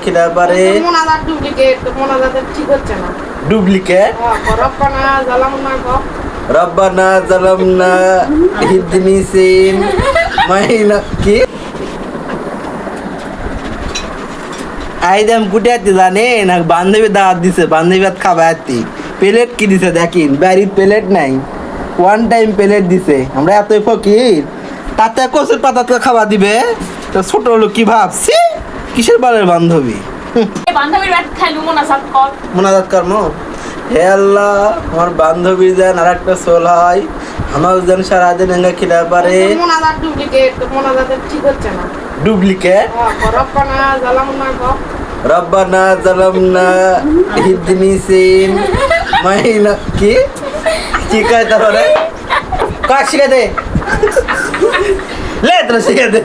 খিদা পারে মোনাজাত ডুপ্লিকেট মোনাজাতের ঠিক হচ্ছে না ডুপ্লিকেট রব্বানা জালামনা গো রব্বানা জালামনা হিদনি সিন মাইনা কি আইদাম কুটিয়াতে জানে না বান্ধবী দাওয়াত দিছে বান্ধবী ভাত খাবায়াতি প্লেট কি দিছে দেখিন বাড়ির প্লেট নাই ওয়ান টাইম প্লেট দিছে আমরা এতই ফকির তাতে কচুর পাতা খাবার দিবে তো ছোট লোক কি ভাবছি কিসের বালের বান্ধবী বান্ধবীর ভাত খাইলু মোনাজাত কর মোনাজাত কর্ম হে আল্লাহ আমার বান্ধবী যেন আর একটা সোল হয় আমার যেন সারাদিন এঙ্গা খিদা পারে মোনাজাত ডুপ্লিকেট মোনাজাতের ঠিক হচ্ছে না ডুপ্লিকেট রব্বানা জালামনা গো রব্বানা জালামনা হিদনি সিন মাইনা কি কি কয় তাহলে কাজ শিখে দে লে তোরা শিখে দে